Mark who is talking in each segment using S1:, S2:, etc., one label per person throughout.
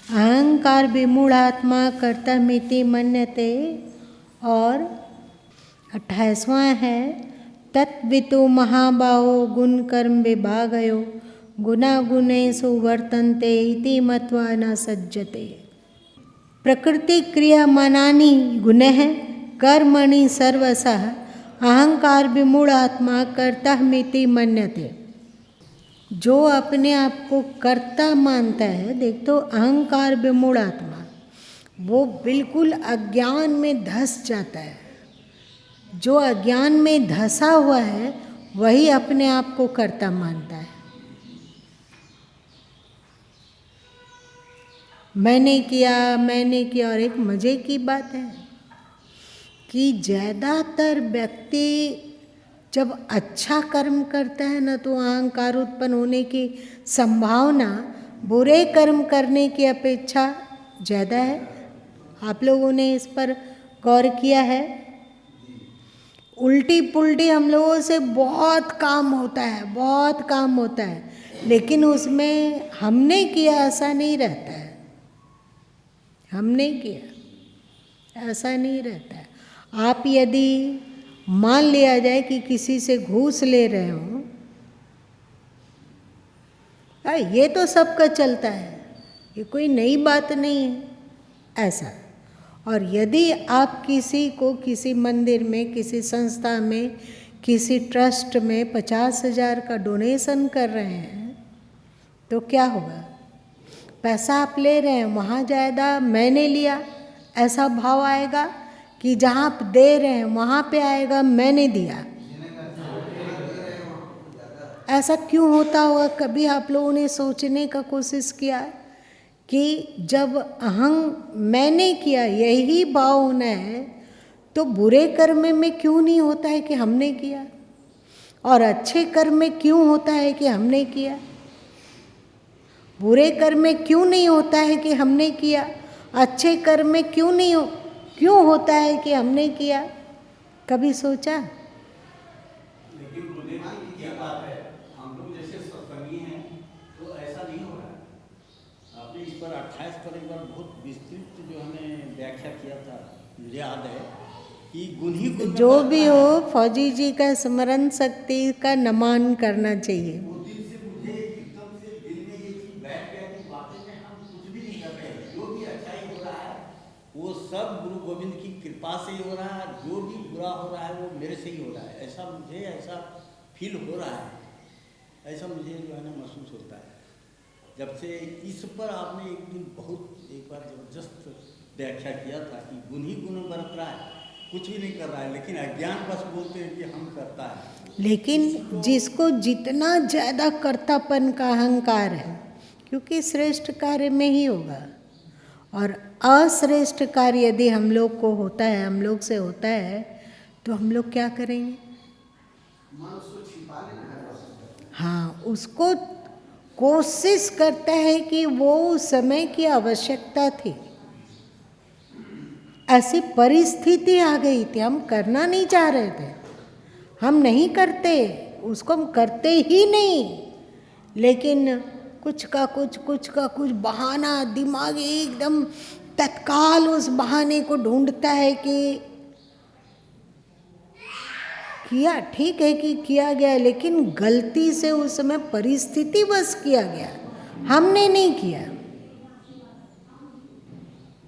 S1: अहंकार विमूढ़ात्मा कर्तव्यमिति मन्यते। और 28वां है तत्वितु महाबाहो गुण कर्म विभागयो गुणा गुणेषु वर्तन्ते इति मत्वा न सज्जते। प्रकृति क्रियमानानि गुणः कर्मणि सर्वशः अहंकार विमूढ़ात्मा कर्तव्यमिति मन्यते। जो अपने आप को कर्ता मानता है, देख तो अहंकार विमूढ़ात्मा, वो बिल्कुल अज्ञान में धंस जाता है। जो अज्ञान में धंसा हुआ है वही अपने आप को कर्ता मानता है। मैंने किया। और एक मजे की बात है कि ज़्यादातर व्यक्ति जब अच्छा कर्म करता है ना, तो अहंकार उत्पन्न होने की संभावना बुरे कर्म करने की अपेक्षा ज़्यादा है। आप लोगों ने इस पर गौर किया है? उल्टी पुल्टी हम लोगों से बहुत काम होता है, लेकिन उसमें हमने किया ऐसा नहीं रहता है। हमने किया ऐसा नहीं रहता है। आप यदि मान लिया जाए कि किसी से घूस ले रहे हो, ये तो सबका चलता है, ये कोई नई बात नहीं है ऐसा। और यदि आप किसी को किसी मंदिर में, किसी संस्था में, किसी ट्रस्ट में 50,000 का डोनेशन कर रहे हैं, तो क्या होगा? पैसा आप ले रहे हैं, वहाँ ज़्यादा मैंने लिया ऐसा भाव आएगा कि जहाँ आप दे रहे हैं वहाँ पे आएगा मैंने दिया। ऐसा क्यों होता होगा? कभी आप लोगों ने सोचने का कोशिश किया कि जब मैंने किया यही भाव होना है, तो बुरे कर्म में क्यों नहीं होता है कि हमने किया, और अच्छे कर्म में क्यों होता है कि हमने किया? बुरे कर्म में क्यों नहीं होता है कि हमने किया, अच्छे कर्म में क्यों होता है कि हमने किया? कभी सोचा?
S2: लेकिन क्या बात है, हम लोग जैसे सत्संगी हैं तो ऐसा नहीं हो रहा है। आपने इस पर 28 पर एक बार बहुत विस्तृत जो हमें व्याख्या किया था, मुझे याद है कि गुण ही गुण
S1: जो भी हो, फौजी जी का स्मरण शक्ति का नमन करना चाहिए।
S2: वो दिन से मुझे एकदम से दिल में ये चीज बैठ गया कि वाकई में हम कुछ भी नहीं कर रहे हैं। जो भी अच्छा ही हो रहा है वो सब गुरु गोविंद की कृपा से ही हो रहा है, जो भी बुरा हो रहा है वो मेरे से ही हो रहा है। ऐसा फील हो रहा है, ऐसा मुझे जो है ना महसूस होता है। जब से इस पर आपने एक बार जबरदस्त व्याख्या किया था कि गुण ही गुण बरत रहा है, कुछ भी नहीं कर रहा है, लेकिन अज्ञान बस बोलते हैं कि हम करता है।
S1: लेकिन जिसको जितना ज़्यादा कर्तापन का अहंकार है, क्योंकि श्रेष्ठ कार्य में ही होगा, और अश्रेष्ठ कार्य यदि हम लोग को होता है, हम लोग से होता है, तो हम लोग क्या करेंगे? हाँ, उसको कोशिश करता है कि वो उस समय की आवश्यकता थी, ऐसी परिस्थिति आ गई थी, हम करना नहीं चाह रहे थे, हम नहीं करते, उसको हम करते ही नहीं, लेकिन कुछ का कुछ बहाना, दिमाग एकदम तत्काल उस बहाने को ढूंढता है कि किया, ठीक है कि किया गया, लेकिन गलती से उस समय परिस्थिति बस किया गया, हमने नहीं किया।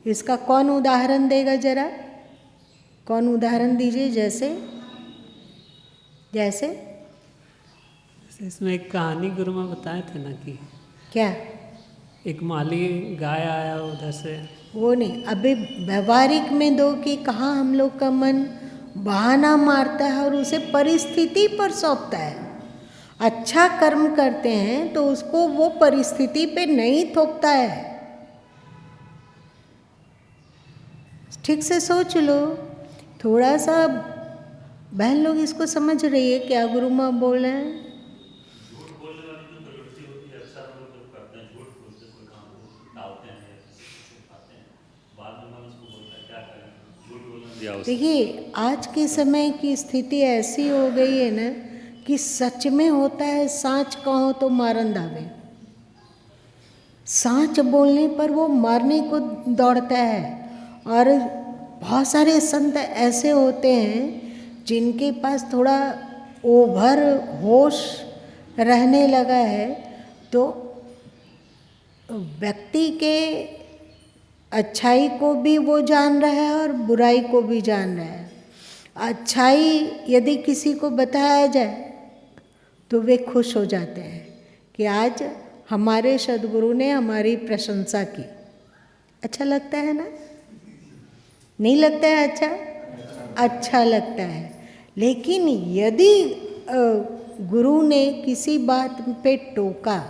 S1: इसका कौन उदाहरण देगा? जरा कौन उदाहरण दीजिए। जैसे
S3: इसमें एक कहानी गुरु में बताए थे ना कि
S1: क्या?
S3: एक माली गाय आया उधर से,
S1: वो नहीं, अभी व्यवहारिक में दो कि कहाँ हम लोग का मन बहाना मारता है और उसे परिस्थिति पर सौंपता है। अच्छा कर्म करते हैं तो उसको वो परिस्थिति पे नहीं थोपता है। ठीक से सोच लो, थोड़ा सा बहन लोग इसको समझ रही है क्या गुरु माँ बोल रहे हैं? देखिए, आज के समय की स्थिति ऐसी हो गई है ना कि सच में होता है, साँच कहो तो मारन दावे। सांच बोलने पर वो मारने को दौड़ता है। और बहुत सारे संत ऐसे होते हैं जिनके पास थोड़ा ओवर होश रहने लगा है, तो व्यक्ति के अच्छाई को भी वो जान रहा है और बुराई को भी जान रहा है। अच्छाई यदि किसी को बताया जाए तो वे खुश हो जाते हैं कि आज हमारे सद्गुरु ने हमारी प्रशंसा की। अच्छा लगता है ना? नहीं लगता है अच्छा? अच्छा लगता है। लेकिन यदि गुरु ने किसी बात पे टोका,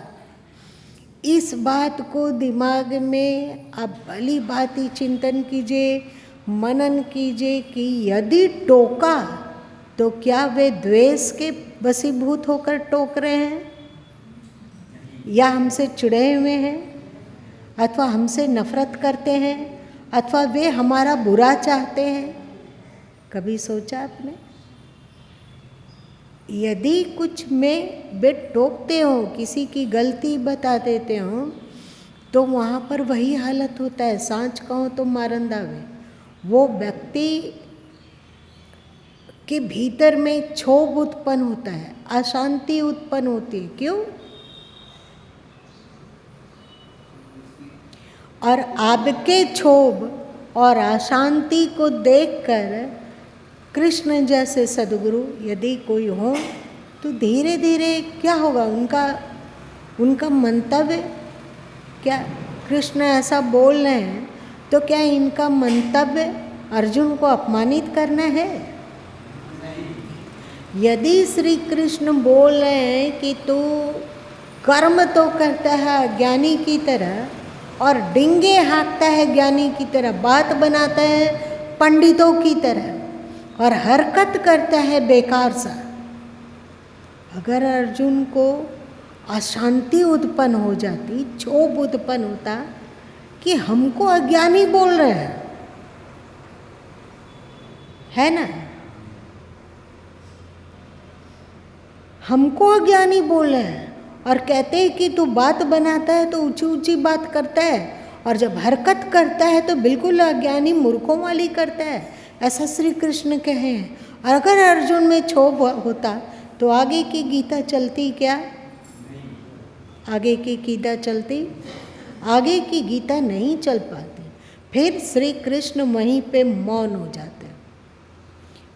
S1: इस बात को दिमाग में आप भली भांति चिंतन कीजिए, मनन कीजिए कि यदि टोका तो क्या वे द्वेष के वशीभूत होकर टोक रहे हैं, या हमसे चिढ़े हुए हैं, अथवा हमसे नफरत करते हैं, अथवा वे हमारा बुरा चाहते हैं? कभी सोचा आपने? यदि कुछ में वे टोकते हो, किसी की गलती बता देते हो, तो वहाँ पर वही हालत होता है, सांच कहो तो मारंदावे। वो व्यक्ति के भीतर में क्षोभ उत्पन्न होता है, अशांति उत्पन्न होती है। क्यों? और आपके क्षोभ और अशांति को देखकर कृष्ण जैसे सद्गुरु यदि कोई हो तो धीरे धीरे क्या होगा, उनका मंतव्य क्या, कृष्ण ऐसा बोल रहे हैं तो क्या इनका मंतव्य अर्जुन को अपमानित करना है? यदि श्री कृष्ण बोल रहे हैं कि तू कर्म तो करता है ज्ञानी की तरह और डिंगे हाँकता है ज्ञानी की तरह, बात बनाता है पंडितों की तरह और हरकत करता है बेकार सा, अगर अर्जुन को अशांति उत्पन्न हो जाती, क्षोभ उत्पन्न होता कि हमको अज्ञानी बोल रहे हैं, है ना, हमको अज्ञानी बोल रहे हैं और कहते हैं कि तू बात बनाता है तो ऊंची ऊंची बात करता है और जब हरकत करता है तो बिल्कुल अज्ञानी मूर्खों वाली करता है, ऐसा श्री कृष्ण कहे हैं। और अगर अर्जुन में क्षोभ होता तो आगे की गीता चलती क्या? आगे की गीता चलती? आगे की गीता नहीं चल पाती। फिर श्री कृष्ण वहीं पे मौन हो जाते हैं,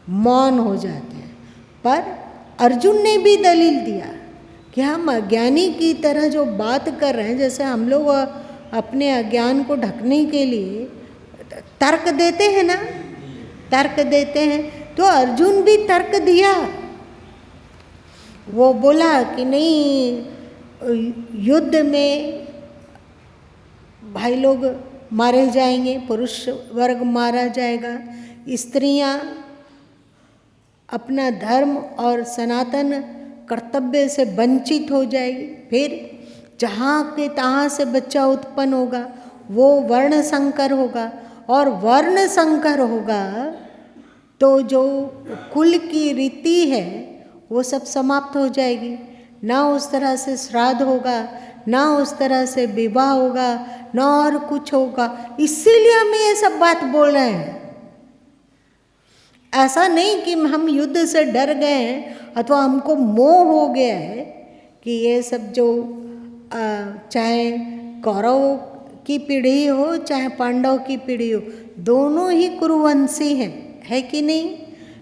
S1: मौन हो जाते हैं। पर अर्जुन ने भी दलील दिया कि हम अज्ञानी की तरह जो बात कर रहे हैं, जैसे हम लोग अपने अज्ञान को ढकने के लिए तर्क देते हैं ना, तर्क देते हैं, तो अर्जुन भी तर्क दिया। वो बोला कि नहीं, युद्ध में भाई लोग मारे जाएंगे, पुरुष वर्ग मारा जाएगा, स्त्रियां अपना धर्म और सनातन कर्तव्य से वंचित हो जाएगी। फिर जहाँ के तहाँ से बच्चा उत्पन्न होगा वो वर्ण संकर होगा, और वर्ण संकर होगा तो जो कुल की रीति है वो सब समाप्त हो जाएगी। ना उस तरह से श्राद्ध होगा, ना उस तरह से विवाह होगा, ना और कुछ होगा। इसीलिए हम ये सब बात बोल रहे हैं। ऐसा नहीं कि हम युद्ध से डर गए हैं अथवा हमको मोह हो गया है कि ये सब जो चाहे कौरव की पीढ़ी हो चाहे पांडव की पीढ़ी हो, दोनों ही कुरुवंशी हैं, है कि नहीं?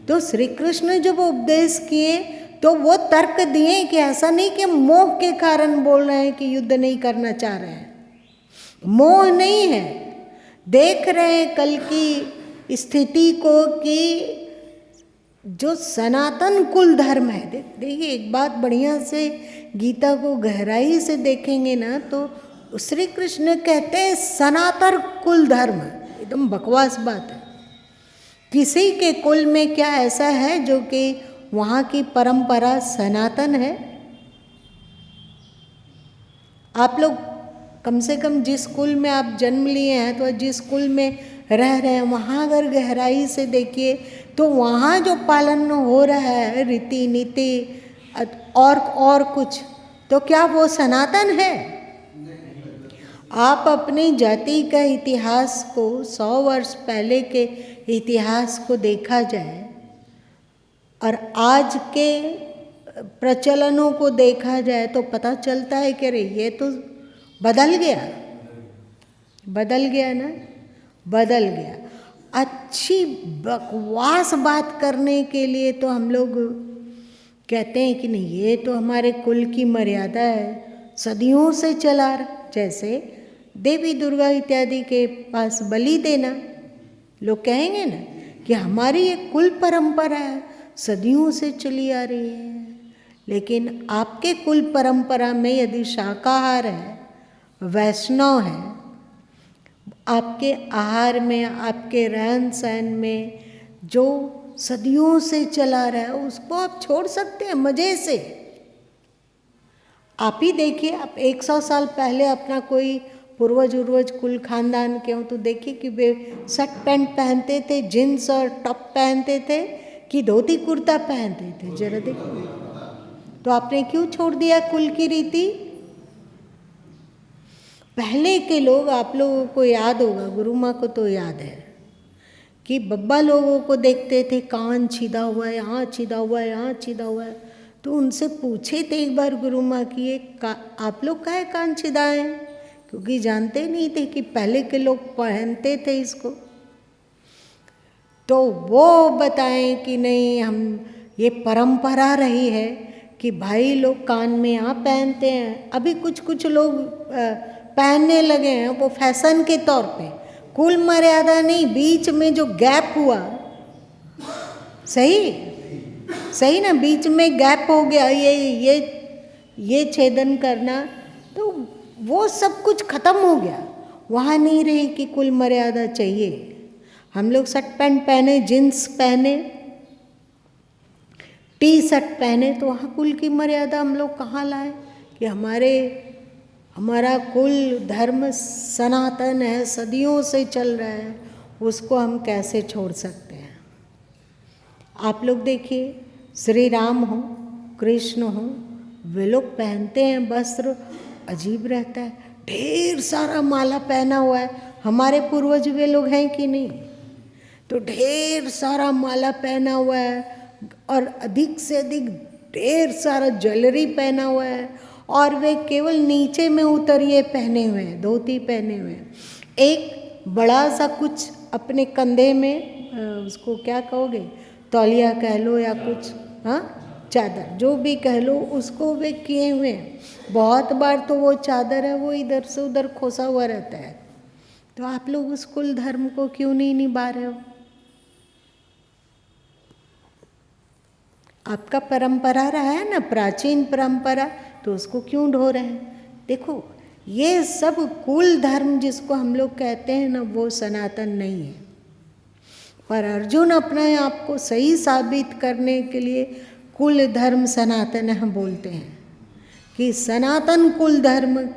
S1: तो श्री कृष्ण जब उपदेश किए तो वो तर्क दिए कि ऐसा नहीं कि मोह के कारण बोल रहे हैं कि युद्ध नहीं करना चाह रहे हैं। मोह नहीं है, देख रहे हैं कल की स्थिति को कि जो सनातन कुल धर्म है, देखिए एक बात बढ़िया से गीता को गहराई से देखेंगे ना तो श्री कृष्ण कहते हैं सनातन कुल धर्म, एकदम बकवास बात है। किसी के कुल में क्या ऐसा है जो कि वहाँ की परंपरा सनातन है? आप लोग कम से कम जिस कुल में आप जन्म लिए हैं तो जिस कुल में रह रहे हैं वहाँ अगर गहराई से देखिए तो वहाँ जो पालन हो रहा है रीति नीति और कुछ, तो क्या वो सनातन है? आप अपनी जाति का इतिहास को 100 वर्ष पहले के इतिहास को देखा जाए और आज के प्रचलनों को देखा जाए तो पता चलता है कि अरे ये तो बदल गया ना, बदल गया। अच्छी बकवास बात करने के लिए तो हम लोग कहते हैं कि नहीं ये तो हमारे कुल की मर्यादा है, सदियों से चला रहा। जैसे देवी दुर्गा इत्यादि के पास बलि देना, लोग कहेंगे ना कि हमारी ये कुल परंपरा है, सदियों से चली आ रही है। लेकिन आपके कुल परंपरा में यदि शाकाहार है, वैष्णव है, आपके आहार में, आपके रहन सहन में जो सदियों से चला रहा है उसको आप छोड़ सकते हैं मज़े से। आप ही देखिए, आप 100 साल पहले अपना कोई पूर्वज उर्वज कुल खानदान के हो तो देखिए कि वे शर्ट पैंट पहनते थे, जीन्स और टॉप पहनते थे कि धोती कुर्ता पहनते थे, जरा देखिए। तो आपने क्यों छोड़ दिया कुल की रीति? पहले के लोग, आप लोगों को याद होगा, गुरु माँ को तो याद है कि बब्बा लोगों को देखते थे कान छिदा हुआ है, यहाँ छिदा हुआ है, यहाँ छिदा हुआ है, तो उनसे पूछे थे एक बार गुरु माँ कि ये आप लोग काहे कान छिदाए? क्योंकि जानते नहीं थे कि पहले के लोग पहनते थे इसको। तो वो बताएं कि नहीं, हम ये परंपरा रही है कि भाई लोग कान में यहाँ पहनते हैं। अभी कुछ कुछ लोग पहनने लगे हैं, वो फैशन के तौर पे, कुल मर्यादा नहीं। बीच में जो गैप हुआ, सही ना, बीच में गैप हो गया, ये छेदन करना, तो वो सब कुछ खत्म हो गया। वहाँ नहीं रही कि कुल मर्यादा चाहिए। हम लोग शर्ट पैंट पहने, जीन्स पहने, टी शर्ट पहने, तो वहाँ कुल की मर्यादा हम लोग कहाँ लाए कि हमारा कुल धर्म सनातन है, सदियों से चल रहा है, उसको हम कैसे छोड़ सकते हैं? आप लोग देखिए, श्री राम हो, कृष्ण हो, वे लोग पहनते हैं वस्त्र, अजीब रहता है, ढेर सारा माला पहना हुआ है। हमारे पूर्वज वे लोग हैं कि नहीं? तो ढेर सारा माला पहना हुआ है और अधिक से अधिक ढेर सारा ज्वेलरी पहना हुआ है, और वे केवल नीचे में उतरिए पहने हुए हैं, धोती पहने हुए हैं। एक बड़ा सा कुछ अपने कंधे में, उसको क्या कहोगे, तौलिया कह लो या कुछ, हाँ, चादर, जो भी कह लो, उसको वे किए हुए हैं। बहुत बार तो वो चादर है वो इधर से उधर खोसा हुआ रहता है। तो आप लोग उस कुल धर्म को क्यों नहीं निभा रहे हो? आपका परंपरा रहा है ना, प्राचीन परंपरा, तो उसको क्यों ढो रहे हैं? देखो, ये सब कुल धर्म जिसको हम लोग कहते हैं ना, वो सनातन नहीं है। पर अर्जुन अपने आप को सही साबित करने के लिए कुल धर्म सनातन है बोलते हैं कि सनातन कुल धर्म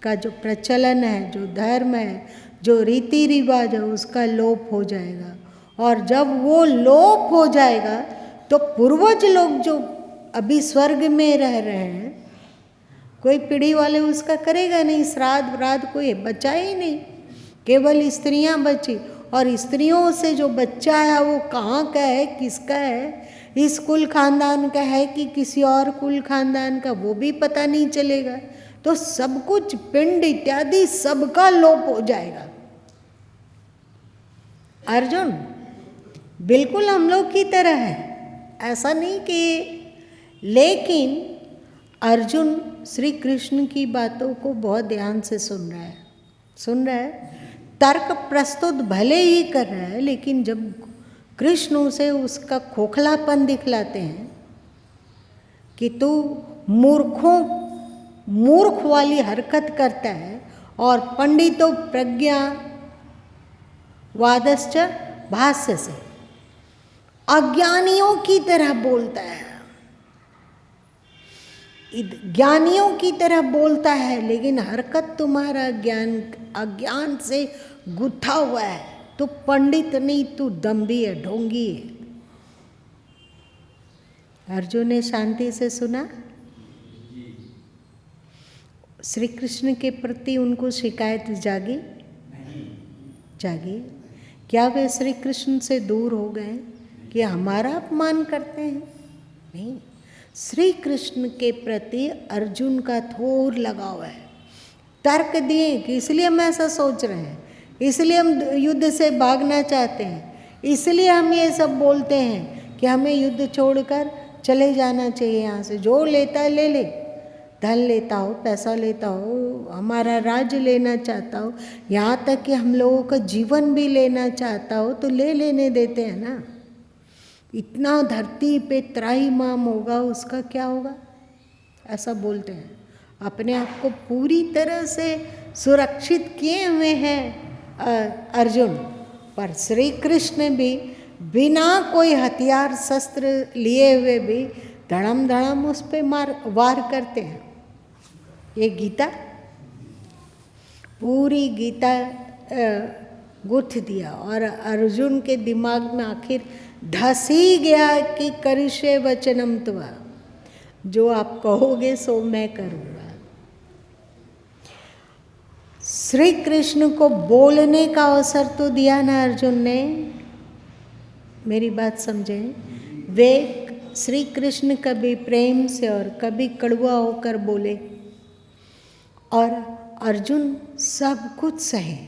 S1: का जो प्रचलन है, जो धर्म है, जो रीति रिवाज है, उसका लोप हो जाएगा। और जब वो लोप हो जाएगा तो पूर्वज लोग जो अभी स्वर्ग में रह रहे हैं, कोई पीढ़ी वाले उसका करेगा नहीं, श्राद्ध व्राद्ध कोई बचा ही नहीं, केवल स्त्रियां बची। और स्त्रियों से जो बच्चा है वो कहाँ का है, किसका है, इस कुल खानदान का है कि किसी और कुल खानदान का, वो भी पता नहीं चलेगा। तो सब कुछ, पिंड इत्यादि सबका लोप हो जाएगा। अर्जुन बिल्कुल हम लोग की तरह है, ऐसा नहीं कि, लेकिन अर्जुन श्री कृष्ण की बातों को बहुत ध्यान से सुन रहा है, तर्क प्रस्तुत भले ही कर रहा है, लेकिन जब कृष्ण उसे उसका खोखलापन दिखलाते हैं कि तू मूर्ख वाली हरकत करता है और पंडितों प्रज्ञा वादश्च भाष्य से अज्ञानियों की तरह बोलता है, ज्ञानियों की तरह बोलता है, लेकिन हरकत तुम्हारा अज्ञान से गुथा हुआ है। तू पंडित नहीं, तू दम्भी है, ढोंगी है। अर्जुन ने शांति से सुना। श्री कृष्ण के प्रति उनको शिकायत जागी? जागी? क्या वे श्री कृष्ण से दूर हो गए कि हमारा अपमान करते हैं? नहीं, श्री कृष्ण के प्रति अर्जुन का थोर लगाव है। तर्क दिए कि इसलिए हम ऐसा सोच रहे हैं, इसलिए हम युद्ध से भागना चाहते हैं, इसलिए हम ये सब बोलते हैं कि हमें युद्ध छोड़कर चले जाना चाहिए यहाँ से। जो लेता है ले ले, धन लेता हो, पैसा लेता हो, हमारा राज्य लेना चाहता हो, यहाँ तक कि हम लोगों का जीवन भी लेना चाहता हो तो ले लेने देते हैं ना। इतना धरती पे त्राहिमाम होगा, उसका क्या होगा? ऐसा बोलते हैं। अपने आप को पूरी तरह से सुरक्षित किए हुए हैं अर्जुन, पर श्री कृष्ण भी बिना कोई हथियार शस्त्र लिए हुए भी धड़म धड़म उस पे वार करते हैं। ये गीता, पूरी गीता गुथ दिया और अर्जुन के दिमाग में आखिर धस ही गया कि करिष्ये वचनम तव, जो आप कहोगे सो मैं करूँगा। श्री कृष्ण को बोलने का अवसर तो दिया ना अर्जुन ने, मेरी बात समझें। वे श्री कृष्ण कभी प्रेम से और कभी कड़वा होकर बोले और अर्जुन सब कुछ सहे।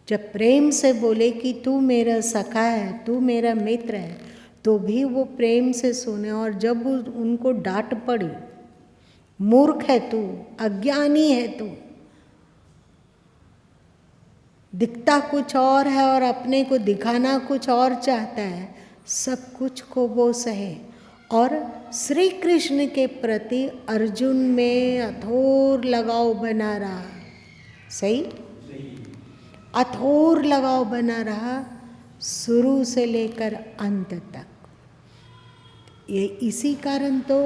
S1: जब प्रेम से बोले कि तू मेरा सखा है, तू मेरा मित्र है, तो भी वो प्रेम से सुने। और जब उनको डांट पड़ी, मूर्ख है तू, अज्ञानी है तू, दिखता कुछ और है और अपने को दिखाना कुछ और चाहता है, सब कुछ को वो सहे। और श्री कृष्ण के प्रति अर्जुन में अथोर लगाव बना रहा। सही? अथोर लगाव बना रहा शुरू से लेकर अंत तक। ये इसी कारण तो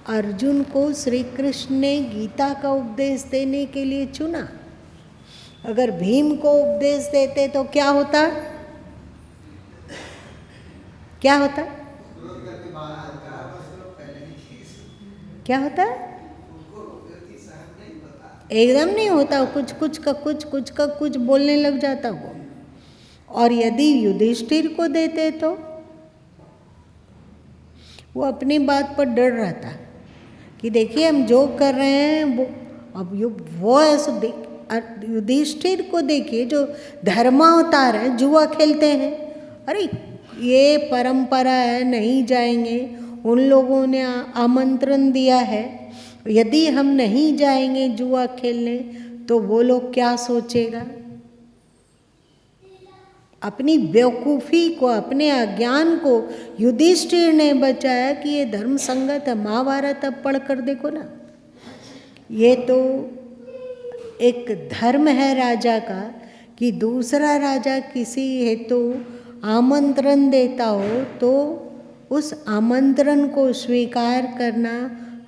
S1: अर्जुन को श्री कृष्ण ने गीता का उपदेश देने के लिए चुना। अगर भीम को उपदेश देते तो क्या होता? क्या होता? क्या होता? एकदम नहीं होता, कुछ कुछ का कुछ बोलने लग जाता वो। और यदि युधिष्ठिर को देते तो वो अपनी बात पर डर रहता कि देखिए हम जो कर रहे हैं वो, अब वो ऐसे युधिष्ठिर को देखिए जो धर्मावतार है, जुआ खेलते हैं। अरे ये परंपरा है, नहीं जाएंगे, उन लोगों ने आमंत्रण दिया है, यदि हम नहीं जाएंगे जुआ खेलने तो वो लोग क्या सोचेगा। अपनी बेवकूफ़ी को, अपने अज्ञान को युधिष्ठिर ने बचाया कि ये धर्म संगत है। महाभारत अब पढ़ कर देखो ना, ये तो एक धर्म है राजा का कि दूसरा राजा किसी हेतु आमंत्रण देता हो तो उस आमंत्रण को स्वीकार करना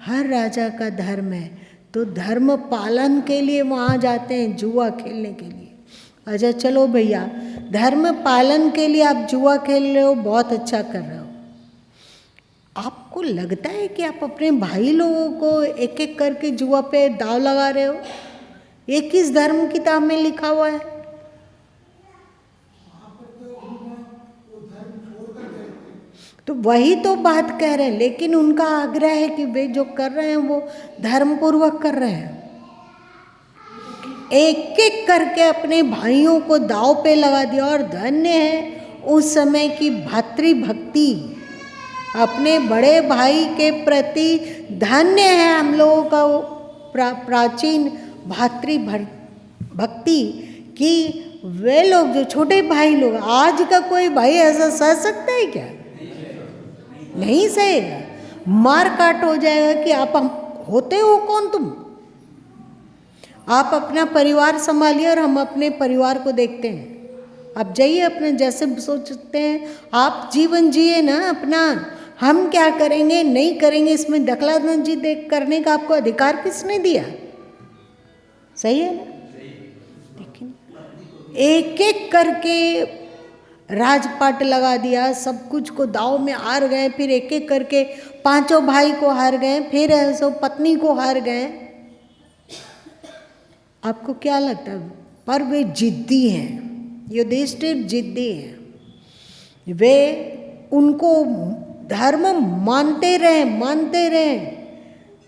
S1: हर राजा का धर्म है। तो धर्म पालन के लिए वहाँ जाते हैं जुआ खेलने के लिए। अच्छा चलो भैया, धर्म पालन के लिए आप जुआ खेल रहे हो, बहुत अच्छा कर रहे हो। आपको लगता है कि आप अपने भाई लोगों को एक एक करके जुआ पे दाव लगा रहे हो? ये किस धर्म किताब में लिखा हुआ है? तो वही तो बात कह रहे हैं, लेकिन उनका आग्रह है कि वे जो कर रहे हैं वो धर्म पूर्वक कर रहे हैं। एक एक करके अपने भाइयों को दाव पे लगा दिया। और धन्य है उस समय की भातृभक्ति, अपने बड़े भाई के प्रति धन्य है हम लोगों का प्राचीन भातृभक्ति कि वे लोग जो छोटे भाई लोग, आज का कोई भाई ऐसा सह सकता है क्या? नहीं सहेगा, मार काट हो जाएगा कि आप होते हो कौन तुम? आप अपना परिवार संभालिए और हम अपने परिवार को देखते हैं। आप जाइए अपने जैसे सोचते हैं आप जीवन जिए ना अपना। हम क्या करेंगे नहीं करेंगे इसमें दखलांदाजी करने का आपको अधिकार किसने दिया? सही है ना? लेकिन एक एक करके राजपाट लगा दिया, सब कुछ को दाव में हार गए, फिर एक एक करके पांचों भाई को हार गए, फिर ऐसो पत्नी को हार गए। आपको क्या लगता है? पर वे जिद्दी हैं, युधिष्ठिर जिद्दी हैं। वे उनको धर्म मानते रहे।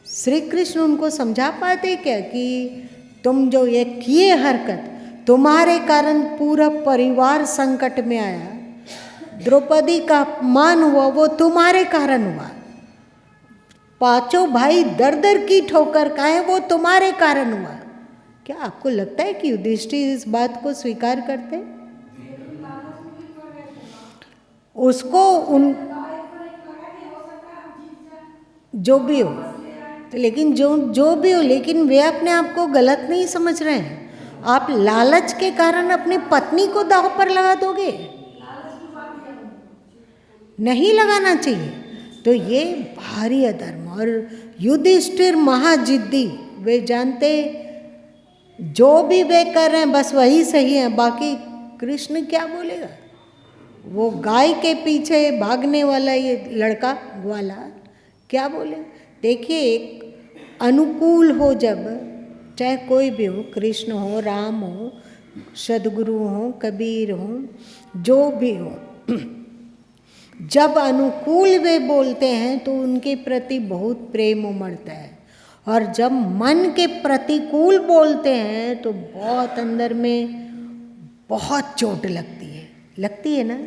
S1: श्री कृष्ण उनको समझा पाते क्या कि तुम जो ये किए हरकत, तुम्हारे कारण पूरा परिवार संकट में आया, द्रौपदी का अपमान हुआ, वो तुम्हारे कारण हुआ। पांचों भाई दर दर की ठोकर खाए, वो तुम्हारे कारण हुआ। क्या आपको लगता है कि युधिष्ठिर इस बात को स्वीकार करते? उसको उन जो भी हो, लेकिन जो भी हो, लेकिन वे अपने आप को गलत नहीं समझ रहे हैं। आप लालच के कारण अपनी पत्नी को दांव पर लगा दोगे? नहीं लगाना चाहिए। तो ये भारी अधर्म। और युधिष्ठिर महाजिद्दी, वे जानते जो भी वे कर रहे हैं बस वही सही है, बाकी कृष्ण क्या बोलेगा। वो गाय के पीछे भागने वाला ये लड़का ग्वाला क्या बोले। देखिए, एक अनुकूल हो, जब चाहे कोई भी हो, कृष्ण हो, राम हो, सदगुरु हो, कबीर हो, जो भी हो, जब अनुकूल वे बोलते हैं तो उनके प्रति बहुत प्रेम उमड़ता है। और जब मन के प्रतिकूल बोलते हैं तो बहुत अंदर में बहुत चोट लगती है ना,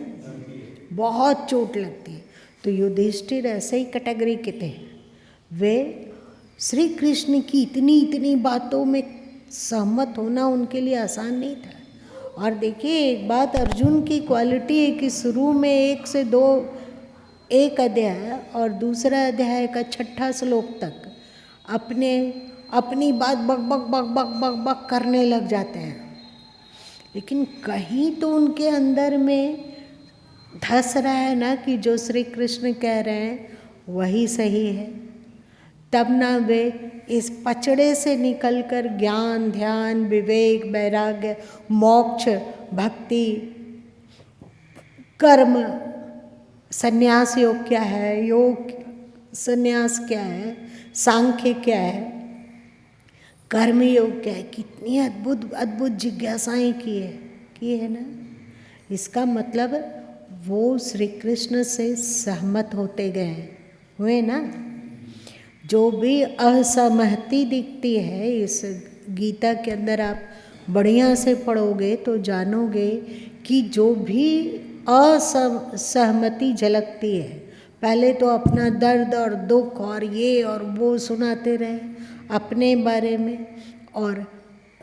S1: बहुत चोट लगती है। तो युधिष्ठिर ऐसे ही कैटेगरी के थे। वे श्री कृष्ण की इतनी बातों में सहमत होना उनके लिए आसान नहीं था। और देखिए, एक बात अर्जुन की क्वालिटी है कि शुरू में 1 से 2 एक अध्याय और दूसरा अध्याय का 6ठा श्लोक तक अपनी बात बक करने लग जाते हैं, लेकिन कहीं तो उनके अंदर में धस रहा है ना कि जो श्री कृष्ण कह रहे हैं वही सही है। तब ना वे इस पचड़े से निकलकर ज्ञान, ध्यान, विवेक, वैराग्य, मोक्ष, भक्ति, कर्म, संन्यास योग क्या है, योग संन्यास क्या है, सांख्य क्या है, कर्म योग क्या है, कितनी अद्भुत जिज्ञासाएं की है ना। इसका मतलब वो श्री कृष्ण से सहमत होते गए हुए ना। जो भी असहमति दिखती है इस गीता के अंदर, आप बढ़िया से पढ़ोगे तो जानोगे कि जो भी असहमति झलकती है, पहले तो अपना दर्द और दुख और ये और वो सुनाते रहे अपने बारे में। और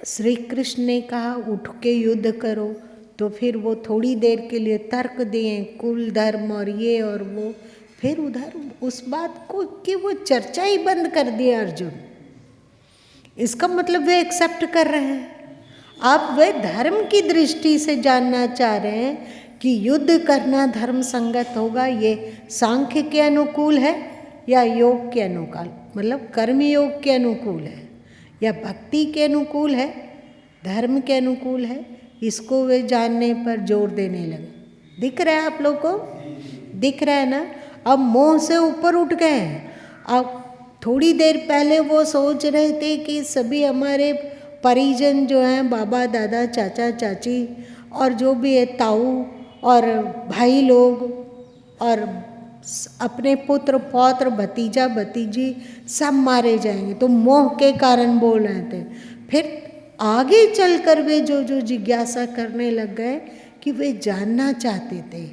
S1: श्री कृष्ण ने कहा उठ के युद्ध करो, तो फिर वो थोड़ी देर के लिए तर्क दिए, कुल धर्म और ये और वो, फिर उधर उस बात को कि वो चर्चा ही बंद कर दिया अर्जुन। इसका मतलब वे एक्सेप्ट कर रहे हैं। आप वे धर्म की दृष्टि से जानना चाह रहे हैं कि युद्ध करना धर्म संगत होगा, ये सांख्य के अनुकूल है या योग के अनुकूल, मतलब कर्म योग के अनुकूल है या भक्ति के अनुकूल है, धर्म के अनुकूल है, इसको वे जानने पर जोर देने लगे। दिख रहा है आप लोग को? दिख रहा है ना। अब मोह से ऊपर उठ गए हैं। अब थोड़ी देर पहले वो सोच रहे थे कि सभी हमारे परिजन जो हैं, बाबा दादा चाचा चाची और जो भी है, ताऊ और भाई लोग और अपने पुत्र पौत्र भतीजा भतीजी सब मारे जाएंगे, तो मोह के कारण बोल रहे थे। फिर आगे चलकर वे जो जिज्ञासा करने लग गए कि वे जानना चाहते थे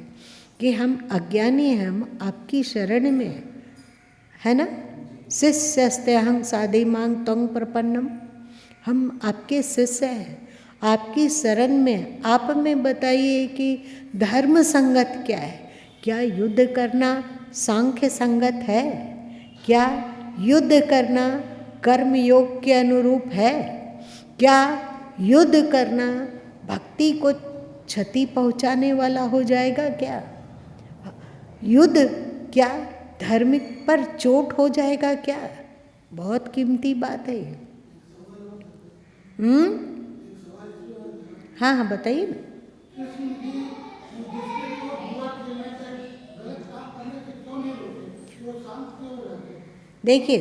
S1: कि हम अज्ञानी हैं, हम आपकी शरण में है ना। शिष्यस्तेहं साधि मांग त्वं प्रपन्नम, हम आपके शिष्य हैं, आपकी शरण में। आप में बताइए कि धर्म संगत क्या है? क्या युद्ध करना सांख्य संगत है? क्या युद्ध करना कर्म योग के अनुरूप है? क्या युद्ध करना भक्ति को क्षति पहुंचाने वाला हो जाएगा? क्या युद्ध क्या धर्म पर चोट हो जाएगा? क्या बहुत कीमती बात है। हाँ बताइए ना। देखिए,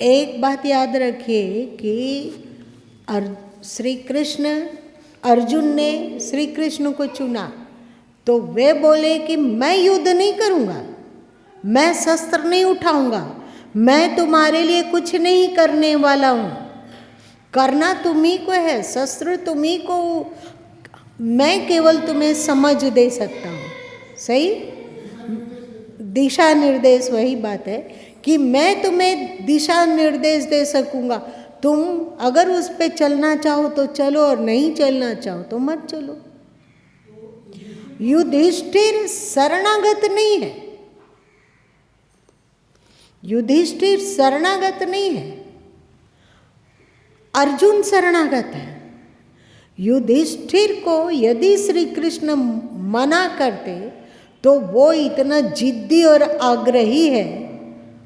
S1: एक बात याद रखिए कि श्री कृष्ण, अर्जुन ने श्री कृष्ण को चुना तो वे बोले कि मैं युद्ध नहीं करूँगा, मैं शस्त्र नहीं उठाऊंगा, मैं तुम्हारे लिए कुछ नहीं करने वाला हूँ, करना तुम्ही को है, शस्त्र तुम्ही को, मैं केवल तुम्हें समझ दे सकता हूँ। सही, दिशा निर्देश, वही बात है कि मैं तुम्हें दिशा निर्देश दे सकूँगा, तुम अगर उस पे चलना चाहो तो चलो और नहीं चलना चाहो तो मत चलो। युधिष्ठिर शरणागत नहीं है, युधिष्ठिर शरणागत नहीं है, अर्जुन शरणागत है। युधिष्ठिर को यदि श्री कृष्ण मना करते तो वो इतना जिद्दी और आग्रही है,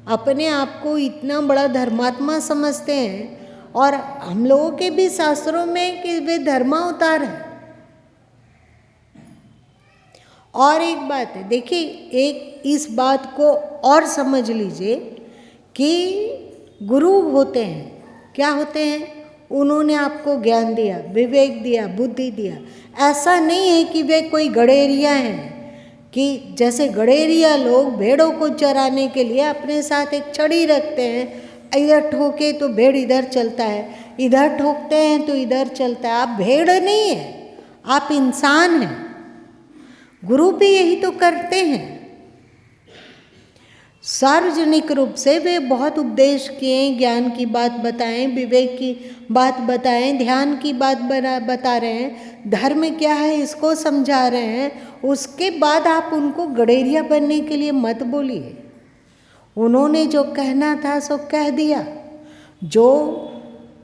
S1: अपने आप को इतना बड़ा धर्मात्मा समझते हैं, और हम लोगों के भी शास्त्रों में कि वे धर्मावतार हैं। और एक बात है, देखिए, एक इस बात को और समझ लीजिए कि गुरु होते हैं, क्या होते हैं, उन्होंने आपको ज्ञान दिया, विवेक दिया, बुद्धि दिया। ऐसा नहीं है कि वे कोई गडेरिया हैं, कि जैसे गडेरिया लोग भेड़ों को चराने के लिए अपने साथ एक छड़ी रखते हैं, इधर ठोके तो भेड़ इधर चलता है, इधर ठोकते हैं तो इधर चलता है। आप भेड़ नहीं है, आप इंसान हैं। गुरु भी यही तो करते हैं। सार्वजनिक रूप से वे बहुत उपदेश किए, ज्ञान की बात बताएं, विवेक की बात बताएं, ध्यान की बात बता रहे हैं, धर्म क्या है इसको समझा रहे हैं। उसके बाद आप उनको गडेरिया बनने के लिए मत बोलिए। उन्होंने जो कहना था सो कह दिया, जो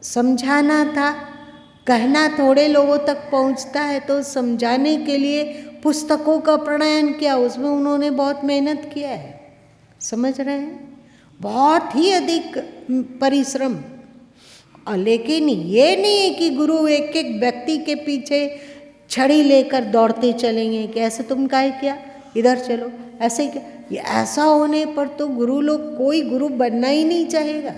S1: समझाना था कहना थोड़े लोगों तक पहुंचता है, तो समझाने के लिए पुस्तकों का प्रणयन किया, उसमें उन्होंने बहुत मेहनत किया है, समझ रहे हैं, बहुत ही अधिक परिश्रम। लेकिन ये नहीं है कि गुरु एक एक व्यक्ति के पीछे छड़ी लेकर दौड़ते चलेंगे कि ऐसे तुम काहे किया, इधर चलो, ऐसे क्या। ये ऐसा होने पर तो गुरु लोग, कोई गुरु बनना ही नहीं चाहेगा।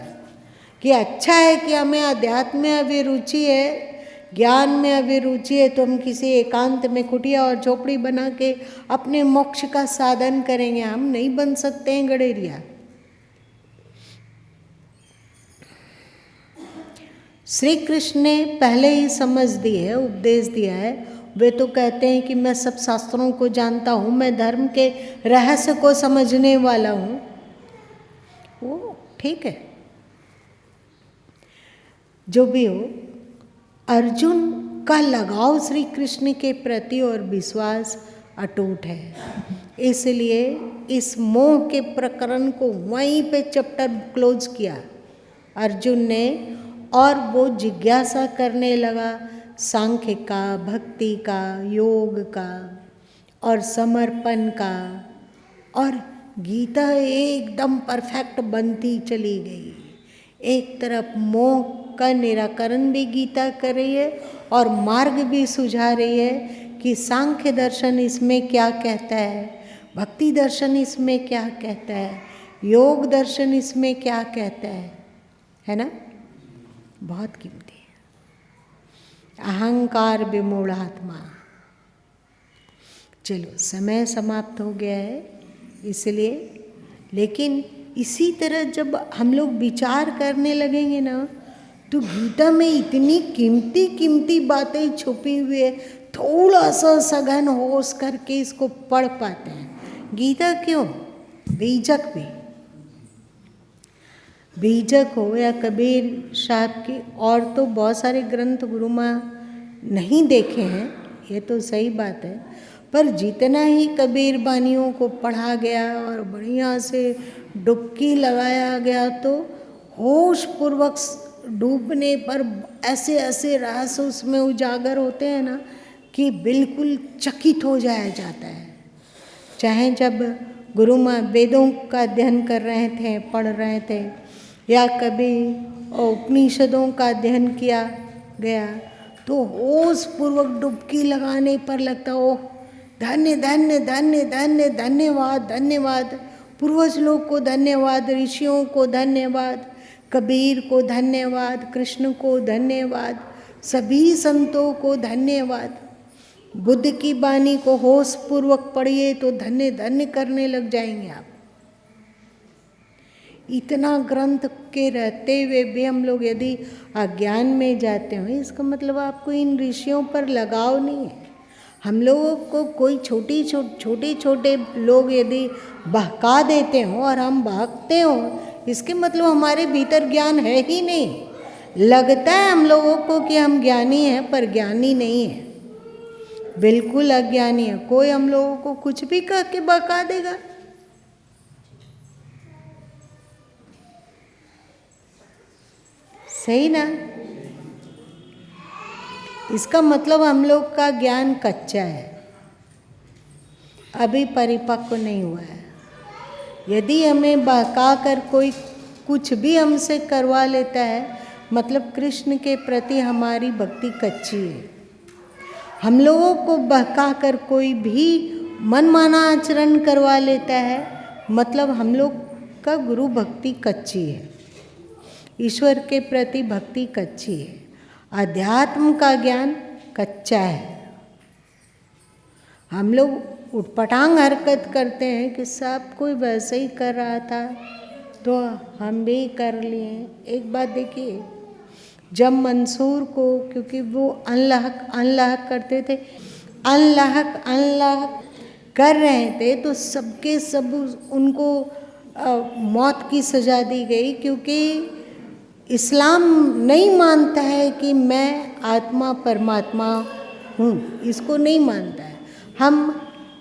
S1: कि अच्छा है कि हमें अध्यात्म में अभिरुचि है, ज्ञान में अभिरुचि है, तो हम किसी एकांत में कुटिया और झोपड़ी बना के अपने मोक्ष का साधन करेंगे। हम नहीं बन सकते हैं गडेरिया। श्री कृष्ण ने पहले ही समझ दी है, उपदेश दिया है। वे तो कहते हैं कि मैं सब शास्त्रों को जानता हूँ, मैं धर्म के रहस्य को समझने वाला हूँ। वो ठीक है, जो भी हो, अर्जुन का लगाव श्री कृष्ण के प्रति और विश्वास अटूट है। इसलिए इस मोह के प्रकरण को वहीं पे चैप्टर क्लोज किया अर्जुन ने, और वो जिज्ञासा करने लगा सांख्य का, भक्ति का, योग का और समर्पण का, और गीता एकदम परफेक्ट बनती चली गई। एक तरफ मोह का निराकरण भी गीता कर रही है और मार्ग भी सुझा रही है कि सांख्य दर्शन इसमें क्या कहता है, भक्ति दर्शन इसमें क्या कहता है, योग दर्शन इसमें क्या कहता है ना। बहुत कीमती है। अहंकार विमूढ़ात्मा। चलो, समय समाप्त हो गया है, इसलिए, लेकिन इसी तरह जब हम लोग विचार करने लगेंगे ना, तो गीता में इतनी कीमती कीमती बातें छुपी हुई है, थोड़ा सा सघन होश करके इसको पढ़ पाते हैं। गीता क्यों, बीजक भी, बीजक हो या कबीर साहब की, और तो बहुत सारे ग्रंथ गुरु माँ नहीं देखे हैं, ये तो सही बात है, पर जितना ही कबीर बानियों को पढ़ा गया और बढ़िया से डुबकी लगाया गया, तो होश पूर्वक डूबने पर ऐसे ऐसे रहस्य उसमें उजागर होते हैं ना कि बिल्कुल चकित हो जाया जाता है। चाहे जब गुरु माँ वेदों का अध्ययन कर रहे थे, पढ़ रहे थे, या कभी उपनिषदों का अध्ययन किया गया, तो होश पूर्वक डुबकी लगाने पर लगता, ओह धन्य धन्य धन्य धन्य, धन्यवाद धन्यवाद, पूर्वज लोग को धन्यवाद, ऋषियों को धन्यवाद, कबीर को धन्यवाद, कृष्ण को धन्यवाद, सभी संतों को धन्यवाद। बुद्ध की वाणी को होश पूर्वक पढ़िए तो धन्य धन्य करने लग जाएंगे आप। इतना ग्रंथ के रहते हुए भी हम लोग यदि अज्ञान में जाते हैं, इसका मतलब आपको इन ऋषियों पर लगाव नहीं है। हम लोगों को कोई छोटे छोटे लोग यदि बहका देते हो और हम बहकते हो, इसके मतलब हमारे भीतर ज्ञान है ही नहीं। लगता है हम लोगों को कि हम ज्ञानी हैं, पर ज्ञानी नहीं है, बिल्कुल अज्ञानी है। कोई हम लोगों को कुछ भी कह के बहका देगा। सही ना? इसका मतलब हम लोग का ज्ञान कच्चा है, अभी परिपक्व नहीं हुआ है। यदि हमें बहका कर कोई कुछ भी हमसे करवा लेता है, मतलब कृष्ण के प्रति हमारी भक्ति कच्ची है। हम लोगों को बहका कर कोई भी मनमाना आचरण करवा लेता है, मतलब हम लोग का गुरु भक्ति कच्ची है, ईश्वर के प्रति भक्ति कच्ची है, अध्यात्म का ज्ञान कच्चा है। हम लोग उटपटांग हरकत करते हैं कि सब कोई वैसे ही कर रहा था तो हम भी कर लिए। एक बात देखिए, जब मंसूर को, क्योंकि वो अनलाहक करते थे, अनलाहक कर रहे थे, तो सबके सब उनको मौत की सज़ा दी गई, क्योंकि इस्लाम नहीं मानता है कि मैं आत्मा परमात्मा हूँ, इसको नहीं मानता है। हम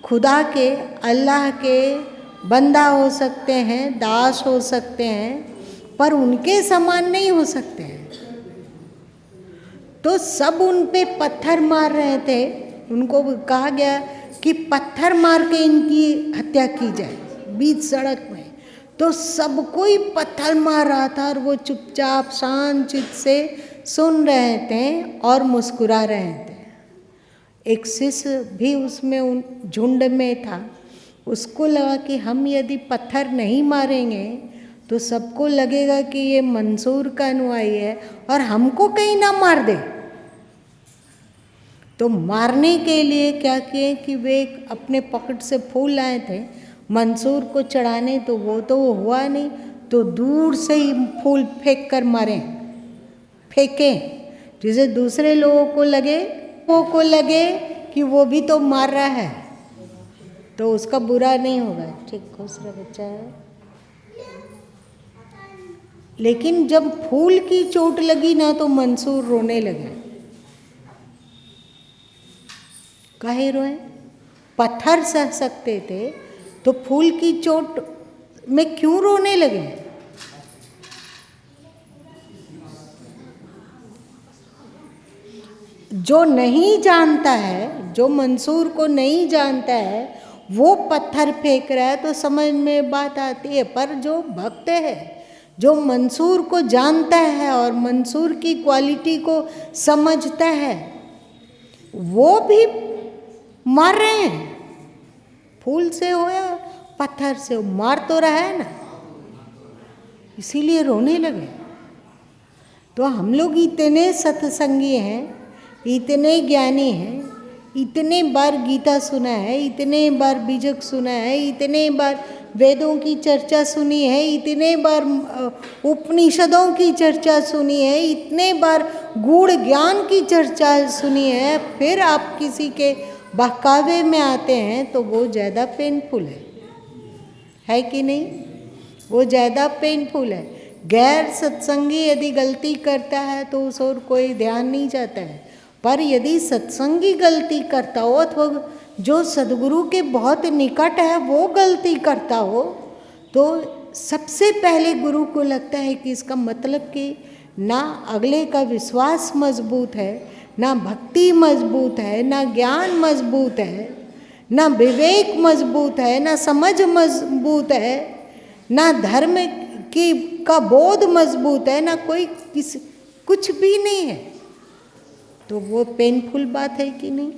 S1: खुदा के, अल्लाह के बंदा हो सकते हैं, दास हो सकते हैं, पर उनके समान नहीं हो सकते हैं। तो सब उन पे पत्थर मार रहे थे, उनको कहा गया कि पत्थर मार के इनकी हत्या की जाए बीच सड़क में। तो सबको ही पत्थर मार रहा था और वो चुपचाप शांत चित्त से सुन रहे थे और मुस्कुरा रहे थे। एक शिष्य भी उसमें उन झुंड में था, उसको लगा कि हम यदि पत्थर नहीं मारेंगे तो सबको लगेगा कि ये मंसूर का अनुयायी है और हमको कहीं ना मार दे। तो मारने के लिए क्या किए कि वे अपने पॉकेट से फूल लाए थे मंसूर को चढ़ाने, तो वो तो हुआ नहीं, तो दूर से ही फूल फेंक कर मारे, फेंके, जिसे दूसरे लोगों को लगे कि वो भी तो मार रहा है, तो उसका बुरा नहीं होगा। ठीक, खुश रहा बच्चा है। लेकिन जब फूल की चोट लगी ना, तो मंसूर रोने लगे। काहे रोए? पत्थर सह सकते थे, तो फूल की चोट में क्यों रोने लगे? जो नहीं जानता है, जो मंसूर को नहीं जानता है, वो पत्थर फेंक रहा है तो समझ में बात आती है। पर जो भक्त है, जो मंसूर को जानता है और मंसूर की क्वालिटी को समझता है, वो भी मार रहे हैं। फूल से हो या पत्थर से हो, मार तो रहा है ना, इसीलिए रोने लगे। तो हम लोग इतने सत्संगी हैं, इतने ज्ञानी हैं, इतने बार गीता सुना है, इतने बार बीजक सुना है, इतने बार वेदों की चर्चा सुनी है, इतने बार उपनिषदों की चर्चा सुनी है, इतने बार गूढ़ ज्ञान की चर्चा सुनी है, फिर आप किसी के बहकावे में आते हैं तो वो ज़्यादा पेनफुल है कि नहीं? वो ज़्यादा पेनफुल है। गैर सत्संगी यदि गलती करता है तो उस ओर कोई ध्यान नहीं जाता है, पर यदि सत्संगी गलती करता हो अथवा जो सद्गुरु के बहुत निकट है वो गलती करता हो, तो सबसे पहले गुरु को लगता है कि इसका मतलब कि ना अगले का विश्वास मजबूत है, ना भक्ति मजबूत है, ना ज्ञान मजबूत है, ना विवेक मजबूत है, ना समझ मजबूत है, ना धर्म का बोध मजबूत है, ना कोई कुछ भी नहीं है। तो वो पेनफुल बात है कि नहीं?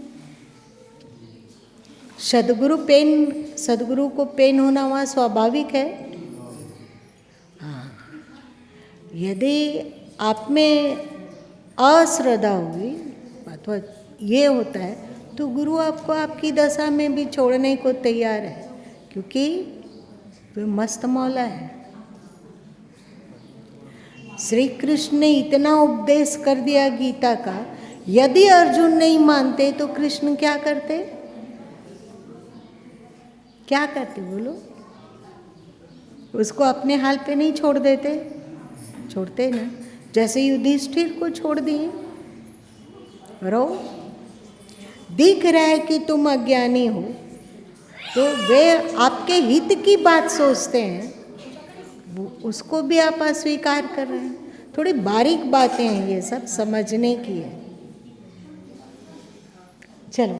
S1: सदगुरु को पेन होना वहाँ स्वाभाविक है। हाँ, यदि आप में अश्रद्धा हुई अथवा ये होता है तो गुरु आपको आपकी दशा में भी छोड़ने को तैयार है, क्योंकि वो मस्त मौला है। श्री कृष्ण ने इतना उपदेश कर दिया गीता का, यदि अर्जुन नहीं मानते तो कृष्ण क्या करते? क्या करते बोलो? उसको अपने हाल पे नहीं छोड़ देते? छोड़ते ना, जैसे युधिष्ठिर को छोड़ दिए। रो दिख रहा है कि तुम अज्ञानी हो, तो वे आपके हित की बात सोचते हैं, वो उसको भी आप अस्वीकार कर रहे हैं। थोड़ी बारीक बातें हैं ये सब, समझने की है। चलो